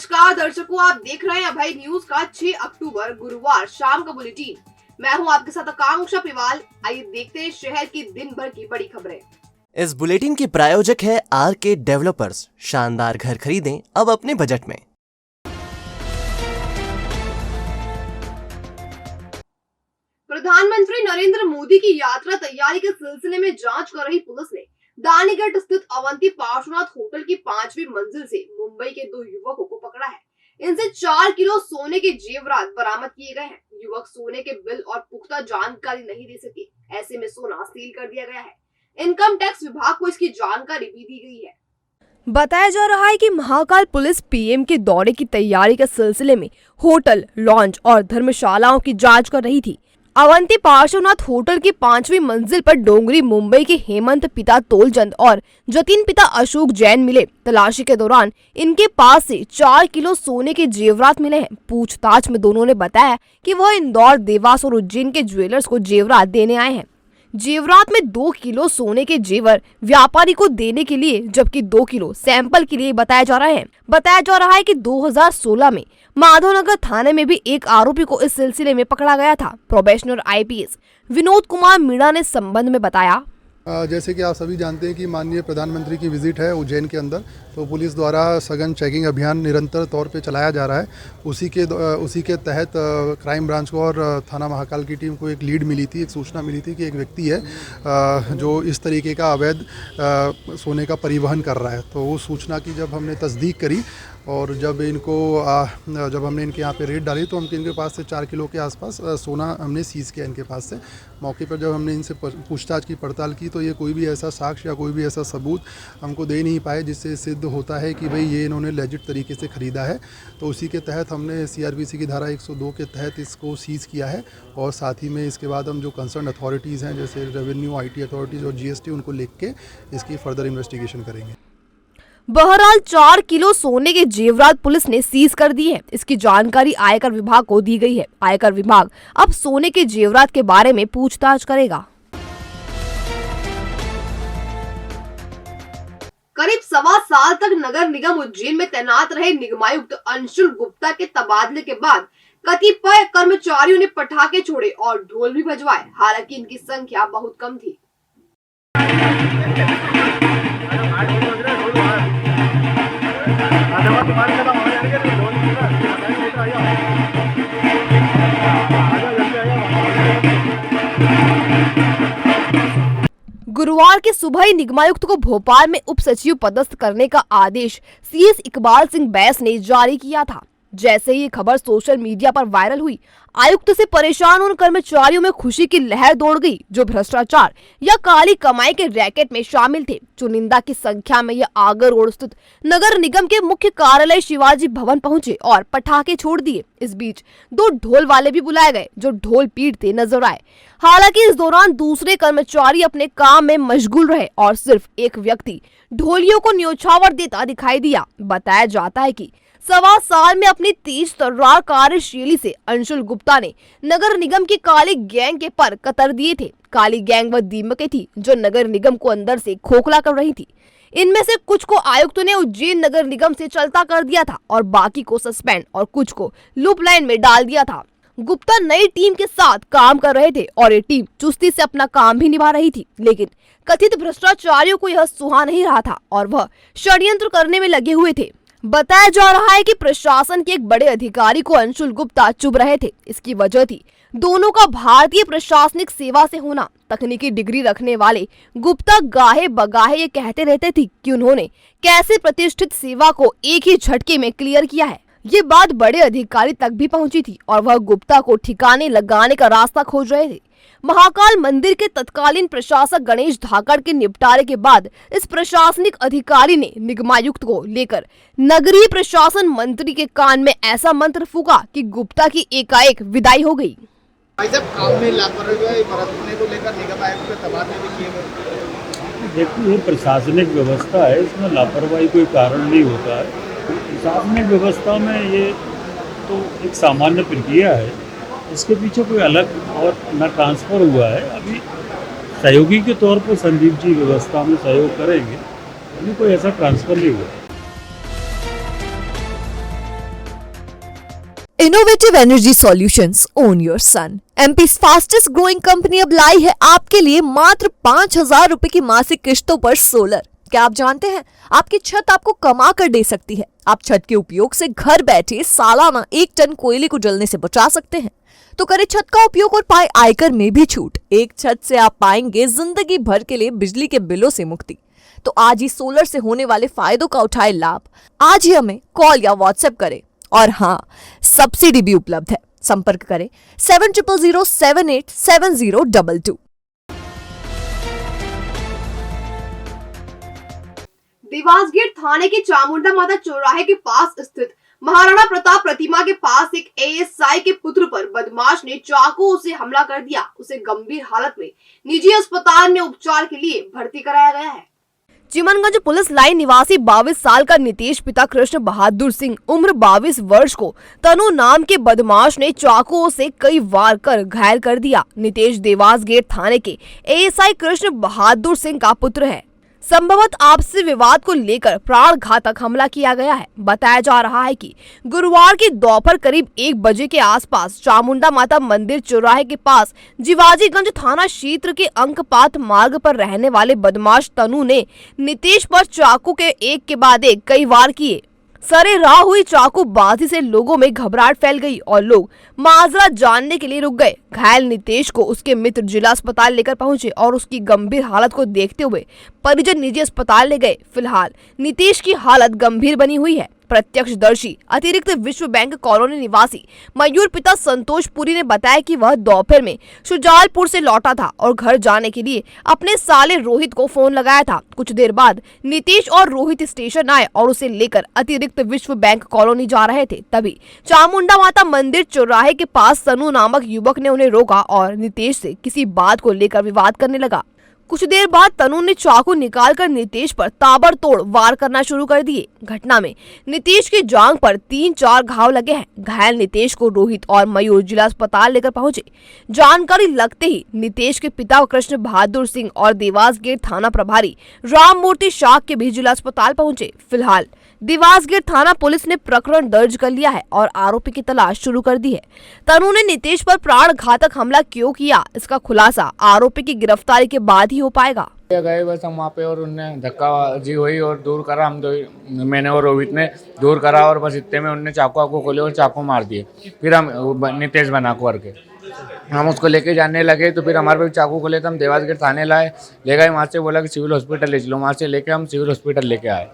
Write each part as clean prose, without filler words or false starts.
नमस्कार दर्शकों, आप देख रहे हैं अभय न्यूज का 6 अक्टूबर गुरुवार शाम का बुलेटिन। मैं हूं आपके साथ आकांक्षा पिवाल। आइए देखते हैं शहर की दिन भर की बड़ी खबरें। इस बुलेटिन के प्रायोजक है आरके डेवलपर्स। शानदार घर खरीदें अब अपने बजट में। प्रधानमंत्री नरेंद्र मोदी की यात्रा तैयारी के सिलसिले में जांच कर रही पुलिस ने दानीगढ़ स्थित अवंती पार्श्वनाथ होटल की 5वीं मंजिल से मुंबई के 2 युवकों को पकड़ा है। इनसे 4 किलो सोने के जेवरात बरामद किए गए हैं। युवक सोने के बिल और पुख्ता जानकारी नहीं दे सके, ऐसे में सोना सील कर दिया गया है। इनकम टैक्स विभाग को इसकी जानकारी भी दी गई है। बताया जा रहा है कि महाकाल पुलिस पीएम के दौरे की तैयारी के सिलसिले में होटल, लॉन्ज और धर्मशालाओं की जांच कर रही थी। अवंती पार्श्वनाथ होटल की 5वीं मंजिल पर डोंगरी मुंबई के हेमंत पिता तोलचंद और जतिन पिता अशोक जैन मिले। तलाशी के दौरान इनके पास से 4 किलो सोने के जेवरात मिले हैं। पूछताछ में दोनों ने बताया कि वह इंदौर, देवास और उज्जैन के ज्वेलर्स को जेवरात देने आए हैं। जेवरात में 2 किलो सोने के जेवर व्यापारी को देने के लिए, जबकि 2 किलो सैंपल के लिए बताया जा रहा है कि 2016 में माधवनगर थाने में भी एक आरोपी को इस सिलसिले में पकड़ा गया था। प्रोबेशनर आईपीएस विनोद कुमार मीणा ने संबंध में बताया, जैसे कि आप सभी जानते हैं कि माननीय प्रधानमंत्री की विजिट है उज्जैन के अंदर, तो पुलिस द्वारा सघन चेकिंग अभियान निरंतर तौर पे चलाया जा रहा है। उसी के तहत क्राइम ब्रांच को और थाना महाकाल की टीम को एक लीड मिली थी, एक सूचना मिली थी कि एक व्यक्ति है जो इस तरीके का अवैध सोने का परिवहन कर रहा है। तो उस सूचना की जब हमने तस्दीक करी और जब हमने इनके यहाँ पे रेड डाली तो हमके इनके पास से 4 किलो के आसपास सोना हमने सीज़ किया इनके पास से। मौके पर जब हमने इनसे पूछताछ की, पड़ताल की, तो ये कोई भी ऐसा साक्ष्य या कोई भी ऐसा सबूत हमको दे नहीं पाए जिससे सिद्ध होता है कि भाई ये इन्होंने लेजिट तरीके से ख़रीदा है। तो उसी के तहत हमने सीआरपीसी की धारा 102 के तहत इसको सीज़ किया है और साथ ही में इसके बाद हम जो कंसर्न अथॉरिटीज़ हैं जैसे रेवेन्यू, आईटी अथॉरिटीज़ और जीएसटी, उनको लिख के इसकी फर्दर इन्वेस्टिगेशन करेंगे। बहरहाल 4 किलो सोने के जेवरात पुलिस ने सीज कर दिए हैं। इसकी जानकारी आयकर विभाग को दी गई है। आयकर विभाग अब सोने के जेवरात के बारे में पूछताछ करेगा। करीब 1.25 साल तक नगर निगम उज्जैन में तैनात रहे निगमायुक्त अंशुल गुप्ता के तबादले के बाद कतिपय कर्मचारियों ने पटाखे छोड़े और ढोल भी बजवाए। हालांकि इनकी संख्या बहुत कम थी। गुरुवार की सुबह ही निगमायुक्त को भोपाल में उप सचिव पदस्थ करने का आदेश सीएस इकबाल सिंह बैस ने जारी किया था। जैसे ही ये खबर सोशल मीडिया पर वायरल हुई, आयुक्त से परेशान उन कर्मचारियों में खुशी की लहर दौड़ गई जो भ्रष्टाचार या काली कमाई के रैकेट में शामिल थे। चुनिंदा की संख्या में ये आगर रोड स्थित नगर निगम के मुख्य कार्यालय शिवाजी भवन पहुंचे और पटाखे छोड़ दिए। इस बीच 2 ढोल वाले भी बुलाए गए जो ढोल पीटते नजर आए। हालांकि इस दौरान दूसरे कर्मचारी अपने काम में मशगूल रहे और सिर्फ एक व्यक्ति ढोलियों को न्योछावर देता दिखाई दिया। बताया जाता है कि 1.25 साल में अपनी तेज तर्रार कार्यशैली से अंशुल गुप्ता ने नगर निगम की काली गैंग के पर कतर दिए थे। काली गैंग वह दीमकें थी जो नगर निगम को अंदर से खोखला कर रही थी। इनमें से कुछ को आयुक्त ने उज्जैन नगर निगम से चलता कर दिया था और बाकी को सस्पेंड और कुछ को लूप लाइन में डाल दिया था। गुप्ता नई टीम के साथ काम कर रहे थे और ये टीम चुस्ती से अपना काम भी निभा रही थी, लेकिन कथित भ्रष्टाचारियों को यह सुहा नहीं रहा था और वह षड्यंत्र करने में लगे हुए थे। बताया जा रहा है कि प्रशासन के एक बड़े अधिकारी को अंशुल गुप्ता चुभ रहे थे। इसकी वजह थी दोनों का भारतीय प्रशासनिक सेवा से होना। तकनीकी डिग्री रखने वाले गुप्ता गाहे बगाहे ये कहते रहते थे कि उन्होंने कैसे प्रतिष्ठित सेवा को एक ही झटके में क्लियर किया है। ये बात बड़े अधिकारी तक भी पहुंची थी और वह गुप्ता को ठिकाने लगाने का रास्ता खोज रहे थे। महाकाल मंदिर के तत्कालीन प्रशासक गणेश धाकड़ के निपटारे के बाद इस प्रशासनिक अधिकारी ने निगमायुक्त को लेकर नगरीय प्रशासन मंत्री के कान में ऐसा मंत्र फूका कि गुप्ता की एकाएक विदाई हो गई। देखिए, ये प्रशासनिक व्यवस्था है, इसमें लापरवाही कोई कारण नहीं होता है। प्रशासनिक व्यवस्था में ये तो एक सामान्य प्रक्रिया है, इसके पीछे कोई अलग और न ट्रांसफ़र हुआ है। अभी सहयोगी के तौर पर संदीप जी व्यवस्था में सहयोग करेंगे, अभी कोई ऐसा ट्रांसफ़र नहीं हुआ। Innovative energy solutions own your sun. MP's fastest growing company अब लाई है आपके लिए मात्र 5,000 रुपए की मासिक किश्तों पर सोलर। क्या आप जानते हैं आपकी छत आपको कमा कर दे सकती है। आप छत के उपयोग से घर बैठे सालाना 1 टन कोयले को जलने से बचा सकते हैं। तो करें छत का उपयोग और पाए आयकर में भी छूट। एक छत से आप पाएंगे जिंदगी भर के लिए बिजली के बिलों से मुक्ति। तो आज ही सोलर से होने वाले फायदों का उठाए लाभ। आज ही हमें कॉल या व्हाट्सएप करें और हाँ, सब्सिडी भी उपलब्ध है। संपर्क करें 7007877022। देवास गेट थाने के चामुंडा माता चौराहे के पास स्थित महाराणा प्रताप प्रतिमा के पास एक एएसआई के पुत्र पर बदमाश ने चाकू से हमला कर दिया। उसे गंभीर हालत में निजी अस्पताल में उपचार के लिए भर्ती कराया गया है। चिमनगंज पुलिस लाइन निवासी 22 साल का नितेश पिता कृष्ण बहादुर सिंह उम्र 22 वर्ष को तनु नाम के बदमाश ने चाकुओं से कई वार कर घायल कर दिया। नितेश देवास गेट थाने के एएसआई कृष्ण बहादुर सिंह का पुत्र है। संभवत आपसी विवाद को लेकर प्राण घातक हमला किया गया है। बताया जा रहा है कि गुरुवार की दोपहर करीब 1 बजे के आसपास चामुंडा माता मंदिर चौराहे के पास जिवाजीगंज थाना क्षेत्र के अंकपात मार्ग पर रहने वाले बदमाश तनु ने नितेश पर चाकू के एक के बाद एक कई वार किए। सरेराह हुई चाकूबाजी से लोगों में घबराहट फैल गई और लोग माजरा जानने के लिए रुक गए। घायल नितेश को उसके मित्र जिला अस्पताल लेकर पहुंचे और उसकी गंभीर हालत को देखते हुए परिजन निजी अस्पताल ले गए। फिलहाल नितेश की हालत गंभीर बनी हुई है। प्रत्यक्षदर्शी अतिरिक्त विश्व बैंक कॉलोनी निवासी मयूर पिता संतोष पुरी ने बताया कि वह दोपहर में शुजालपुर से लौटा था और घर जाने के लिए अपने साले रोहित को फोन लगाया था। कुछ देर बाद नितेश और रोहित स्टेशन आए और उसे लेकर अतिरिक्त विश्व बैंक कॉलोनी जा रहे थे। तभी चामुंडा माता मंदिर चौराहे के पास तनु नामक युवक ने उन्हें रोका और नितेश से किसी बात को लेकर विवाद करने लगा। कुछ देर बाद तनु ने चाकू निकालकर नितेश पर ताबड़तोड़ वार करना शुरू कर दिए। घटना में नितेश की जांघ पर 3-4 घाव लगे हैं। घायल नितेश को रोहित और मयूर जिला अस्पताल लेकर पहुंचे। जानकारी लगते ही नितेश के पिता कृष्ण बहादुर सिंह और देवास गेट थाना प्रभारी राममूर्ति शाह के भी जिला अस्पताल पहुंचे। फिलहाल देवास गेट थाना पुलिस ने प्रकरण दर्ज कर लिया है और आरोपी की तलाश शुरू कर दी है। तनु ने नितेश पर प्राण घातक हमला क्यों किया, इसका खुलासा आरोपी की गिरफ्तारी के बाद ही हो पाएगा। गए बस हम वहाँ पे और उनने धक्का जी हुई और दूर करा। मैंने और रोहित ने दूर करा और बस इतने में उनने चाकू खोले और चाकू मार दिए। फिर हम नितेश बना करके हम उसको लेके जाने लगे तो फिर हमारे पे चाकू खोले तो हम देवास गेट थाने ले गए। वहाँ से बोला कि सिविल हॉस्पिटल ले चलो। वहाँ से लेके हम सिविल हॉस्पिटल लेके आए।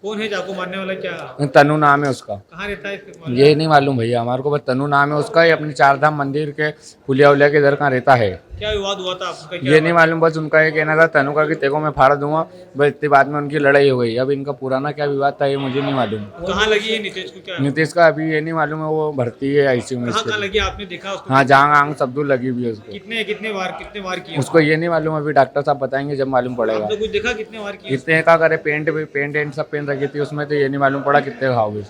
कौन है चाकू मारने वाला? क्या तनु नाम है उसका। कहाँ रहता है? ये नहीं मालूम भैया हमारे को, बस तनु नाम है उसका। ये अपने 4 धाम मंदिर के पुलिया उलिया के इधर कहाँ रहता है। क्या विवाद हुआ था आपका? ये नहीं मालूम, बस उनका ये कहना था तनु का कि तेको मैं फाड़ दूंगा। बस इतनी बात में उनकी लड़ाई हो गई। अब इनका पुराना क्या विवाद था ये मुझे नहीं मालूम। कहाँ लगी है नितेश को? क्या नितेश का अभी ये नहीं मालूम है। वो भर्ती है आईसीयू में। कहाँ लगी? आपने देखा उसको? हाँ, जांग आंग सब दूर लगी हुई है उसको। कितने वार किए? उसको ये नहीं मालूम, अभी डॉक्टर साहब बताएंगे जब मालूम पड़ेगा। आपने कुछ देखा कितने वार किए? कितने का करे, पेंट सब पहन रखी थी उसमें, तो ये नहीं मालूम पड़ा कितने घाव हुए।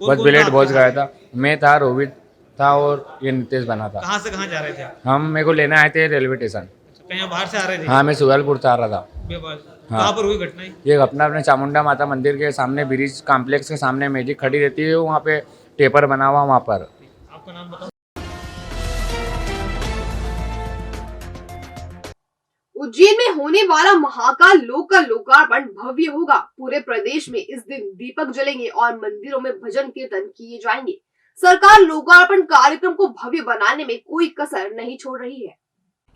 बस ब्लेड बहुत गया था। मैं था, रोहित था और ये नितेश बना था। कहाँ से कहाँ जा रहे थे? हम मेरे को लेने आए थे रेलवे स्टेशन। कहीं बाहर से आ रहे थे? हाँ, मैं सुजालपुर से आ रहा था। कहाँ पर हुई घटना? ये घटना अपने चामुंडा माता मंदिर के सामने ब्रिज कॉम्प्लेक्स के सामने मैजिक खड़ी रहती है, वहाँ पे टेपर बना हुआ वहाँ पर। आपका नाम बताओ। उज्जैन में होने वाला महाकाल लोक का लोकार्पण भव्य होगा। पूरे प्रदेश में इस दिन दीपक जलेंगे और मंदिरों में भजन कीर्तन किए जाएंगे। सरकार लोकार्पण कार्यक्रम को भव्य बनाने में कोई कसर नहीं छोड़ रही है।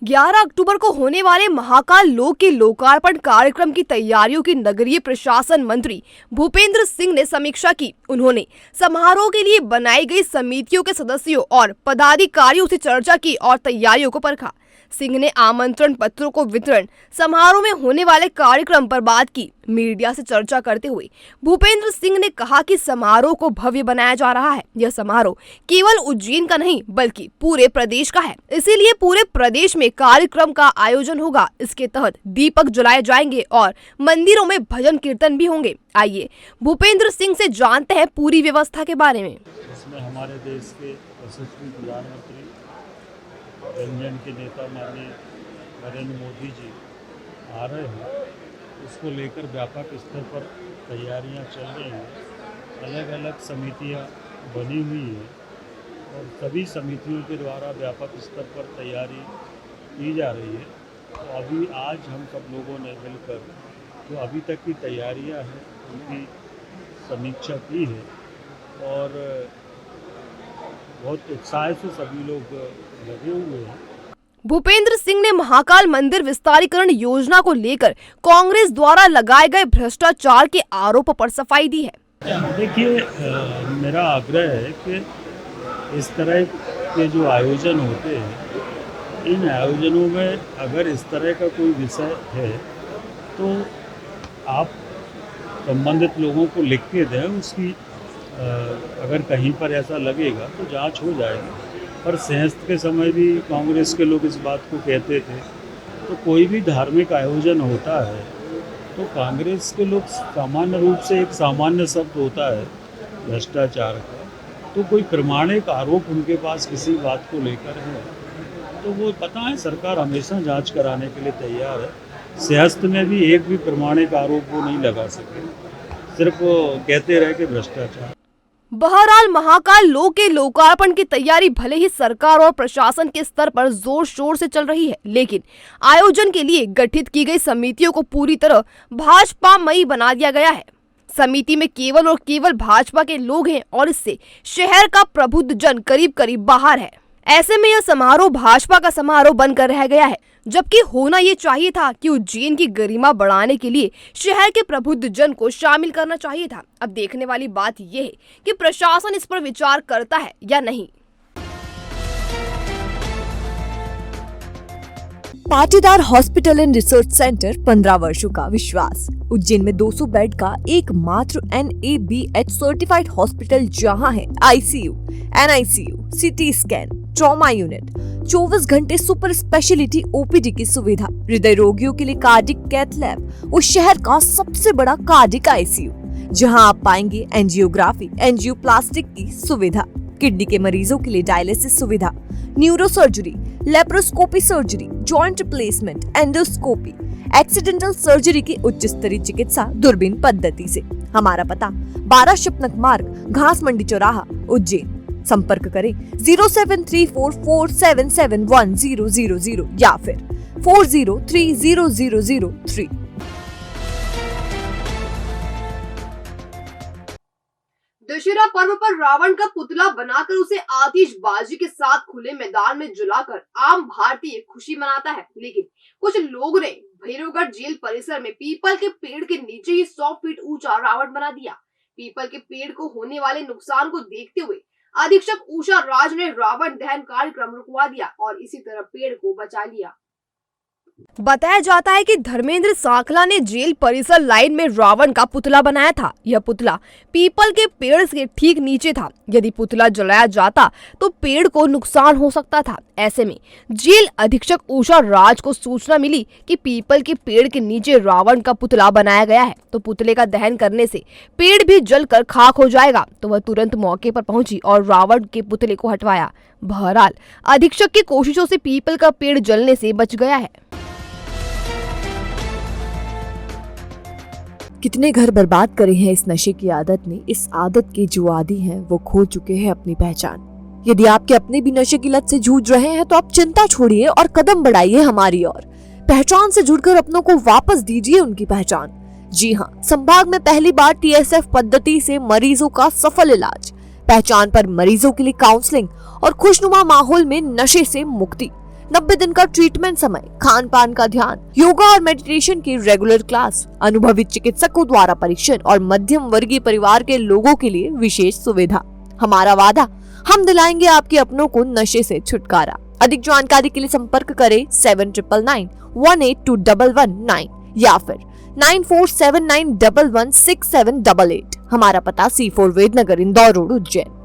11 अक्टूबर को होने वाले महाकाल लोक के लोकार्पण कार्यक्रम की तैयारियों की नगरीय प्रशासन मंत्री भूपेंद्र सिंह ने समीक्षा की। उन्होंने समारोह के लिए बनाई गई समितियों के सदस्यों और पदाधिकारियों से चर्चा की और तैयारियों को परखा। सिंह ने आमंत्रण पत्रों को वितरण, समारोह में होने वाले कार्यक्रम पर बात की। मीडिया से चर्चा करते हुए भूपेंद्र सिंह ने कहा कि समारोह को भव्य बनाया जा रहा है। यह समारोह केवल उज्जैन का नहीं बल्कि पूरे प्रदेश का है, इसीलिए पूरे प्रदेश में कार्यक्रम का आयोजन होगा। इसके तहत दीपक जलाए जाएंगे और मंदिरों में भजन कीर्तन भी होंगे। आइए भूपेंद्र सिंह से जानते हैं पूरी व्यवस्था के बारे में। इसमें हमारे देश के यशस्वी प्रधानमंत्री व्यंजन के नेता माननीय नरेंद्र मोदी जी आ रहे हैं। उसको लेकर व्यापक स्तर पर तैयारियां चल रही हैं। अलग अलग समितियां बनी हुई हैं और सभी समितियों के द्वारा व्यापक स्तर पर तैयारी की जा रही है। तो अभी आज हम सब लोगों ने मिलकर जो अभी तक की तैयारियां हैं उनकी समीक्षा की है और बहुत उत्साह से सभी लोग लगे हुए हैं। भूपेंद्र सिंह ने महाकाल मंदिर विस्तारीकरण योजना को लेकर कांग्रेस द्वारा लगाए गए भ्रष्टाचार के आरोप पर सफाई दी है। देखिए, मेरा आग्रह है कि इस तरह के जो आयोजन होते हैं, इन आयोजनों में अगर इस तरह का कोई विषय है तो आप संबंधित लोगों को लिख के दें। उसकी अगर कहीं पर ऐसा लगेगा तो जांच हो जाएगी। पर सिंहस्थ के समय भी कांग्रेस के लोग इस बात को कहते थे। तो कोई भी धार्मिक आयोजन होता है तो कांग्रेस के लोग सामान्य रूप से एक सामान्य शब्द होता है भ्रष्टाचार का, तो कोई प्रमाणिक आरोप उनके पास किसी बात को लेकर है तो वो पता है सरकार हमेशा जांच कराने के लिए तैयार है। सिंहस्थ में भी एक भी प्रमाणिक आरोप वो नहीं लगा सके, सिर्फ वो कहते रहे कि भ्रष्टाचार। बहरहाल महाकाल के लोकार्पण की तैयारी भले ही सरकार और प्रशासन के स्तर पर जोर शोर से चल रही है, लेकिन आयोजन के लिए गठित की गई समितियों को पूरी तरह भाजपामयी बना दिया गया है। समिति में केवल और केवल भाजपा के लोग हैं और इससे शहर का प्रबुद्ध जन करीब करीब बाहर है। ऐसे में यह समारोह भाजपा का समारोह बनकर रह गया है, जबकि होना ये चाहिए था कि उज्जैन की गरिमा बढ़ाने के लिए शहर के प्रबुद्ध जन को शामिल करना चाहिए था। अब देखने वाली बात यह है कि प्रशासन इस पर विचार करता है या नहीं। Patidar hospital and research centre 15 वर्षों का विश्वास। उज्जैन में 200 बेड का एकमात्र NABH सर्टिफाइड हॉस्पिटल, जहां है ICU, NICU, CT scan, trauma unit, 24 घंटे सुपर स्पेशलिटी OPD की सुविधा, हृदय रोगियों के लिए कार्डिक कैथ लैब और शहर का सबसे बड़ा कार्डिक ICU, जहां आप पाएंगे एंजियोग्राफी, एंजियोप्लास्टिक की सुविधा, किडनी के मरीजों के लिए डायलिसिस सुविधा, neuro surgery, laparoscopy surgery, joint replacement, endoscopy, accidental surgery की उच्च स्तरीय चिकित्सा दूरबीन पद्धति से। हमारा पता 12 शिपनक मार्ग, घास मंडी चौराहा, उज्जैन। संपर्क करें 07344771000 या फिर 40300003। दशहरा पर्व पर रावण का पुतला बनाकर उसे आतिशबाजी के साथ खुले मैदान में जलाकर आम भारतीय खुशी मनाता है, लेकिन कुछ लोगों ने भैरवगढ़ जेल परिसर में पीपल के पेड़ के नीचे ही 100 फीट ऊंचा रावण बना दिया। पीपल के पेड़ को होने वाले नुकसान को देखते हुए अधीक्षक उषा राज ने रावण दहन कार्यक्रम रुकवा दिया और इसी तरह पेड़ को बचा लिया। बताया जाता है कि धर्मेंद्र सांखला ने जेल परिसर लाइन में रावण का पुतला बनाया था। यह पुतला पीपल के पेड़ के ठीक नीचे था। यदि पुतला जलाया जाता तो पेड़ को नुकसान हो सकता था। ऐसे में जेल अधीक्षक उषा राज को सूचना मिली कि पीपल के पेड़ के नीचे रावण का पुतला बनाया गया है, तो पुतले का दहन करने से पेड़ भी जलकर खाक हो जाएगा। तो वह तुरंत मौके पर पहुंची और रावण के पुतले को हटवाया। बहरहाल अधीक्षक की कोशिशों से पीपल का पेड़ जलने से बच गया है। कितने घर बर्बाद करे हैं इस नशे की आदत ने। इस आदत के जो आदी हैं वो खो चुके हैं अपनी पहचान। यदि आपके अपने भी नशे की लत से जूझ रहे हैं तो आप चिंता छोड़िए और कदम बढ़ाइए हमारी ओर। पहचान से जुड़कर अपनों को वापस दीजिए उनकी पहचान। जी हाँ, संभाग में पहली बार TSF पद्धति से मरीजों का सफल इलाज। पहचान पर मरीजों के लिए काउंसलिंग और खुशनुमा माहौल में नशे से मुक्ति। 90 दिन का ट्रीटमेंट समय, खान पान का ध्यान, योगा और मेडिटेशन की रेगुलर क्लास, अनुभवी चिकित्सकों द्वारा परीक्षण और मध्यम वर्गीय परिवार के लोगों के लिए विशेष सुविधा। हमारा वादा, हम दिलाएंगे आपके अपनों को नशे से छुटकारा। अधिक जानकारी के लिए संपर्क करें 7999182119 या फिर 9479116788। हमारा पता C4 वेदनगर, इंदौर रोड, उज्जैन।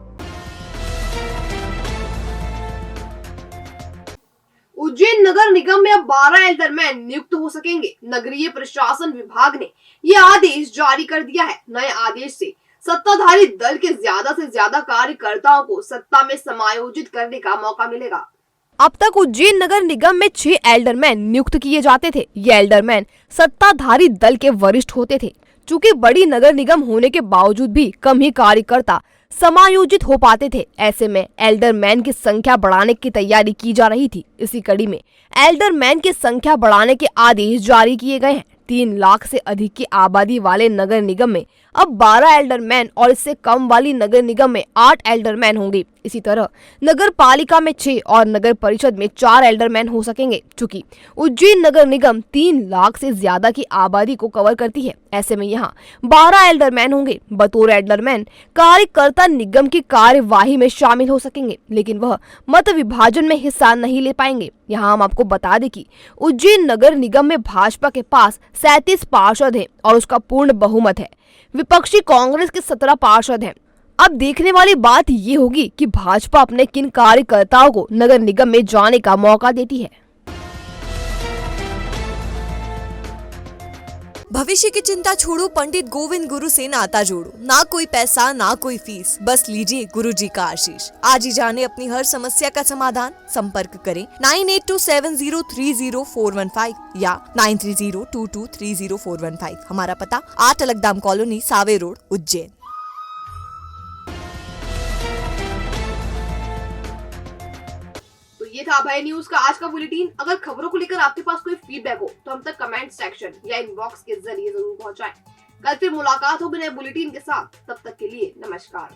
उज्जैन नगर निगम में अब 12 एल्डरमैन नियुक्त हो सकेंगे। नगरीय प्रशासन विभाग ने यह आदेश जारी कर दिया है। नए आदेश से सत्ताधारी दल के ज्यादा से ज्यादा कार्यकर्ताओं को सत्ता में समायोजित करने का मौका मिलेगा। अब तक उज्जैन नगर निगम में 6 एल्डरमैन नियुक्त किए जाते थे। ये एल्डरमैन सत्ताधारी दल के वरिष्ठ होते थे। चूँकि बड़ी नगर निगम होने के बावजूद भी कम ही कार्यकर्ता समायोजित हो पाते थे। ऐसे में एल्डरमैन की संख्या बढ़ाने की तैयारी की जा रही थी। इसी कड़ी में एल्डरमैन की संख्या बढ़ाने के आदेश जारी किए गए हैं। 3 लाख से अधिक की आबादी वाले नगर निगम में अब 12 एल्डरमैन और इससे कम वाली नगर निगम में 8 एल्डरमैन होंगे। इसी तरह नगर पालिका में 6 और नगर परिषद में 4 एल्डरमैन हो सकेंगे। चूंकि उज्जैन नगर निगम 3 लाख से ज्यादा की आबादी को कवर करती है, ऐसे में यहाँ 12 एल्डरमैन होंगे। बतौर एल्डरमैन कार्यकर्ता निगम की कार्यवाही में शामिल हो सकेंगे, लेकिन वह मत विभाजन में हिस्सा नहीं ले पाएंगे। यहाँ हम आपको बता दें कि उज्जैन नगर निगम में भाजपा के पास 37 पार्षद हैं और उसका पूर्ण बहुमत है। विपक्षी कांग्रेस के 17 पार्षद हैं। अब देखने वाली बात ये होगी कि भाजपा अपने किन कार्यकर्ताओं को नगर निगम में जाने का मौका देती है। भविष्य की चिंता छोड़ो, पंडित गोविंद गुरु से नाता जोड़ो। ना कोई पैसा ना कोई फीस, बस लीजिए गुरु जी का आशीष। आज ही जाने अपनी हर समस्या का समाधान। संपर्क करें 9827030415 या 9302230415। हमारा पता 8 अलगदाम कॉलोनी, सावे रोड, उज्जैन। तो ये था अभय न्यूज का आज का बुलेटिन। अगर खबरों को लेकर आपके पास कोई फीडबैक हो तो हम तक कमेंट सेक्शन या इनबॉक्स के जरिए जरूर पहुंचाएं। कल फिर मुलाकात होगी नए बुलेटिन के साथ। तब तक के लिए नमस्कार।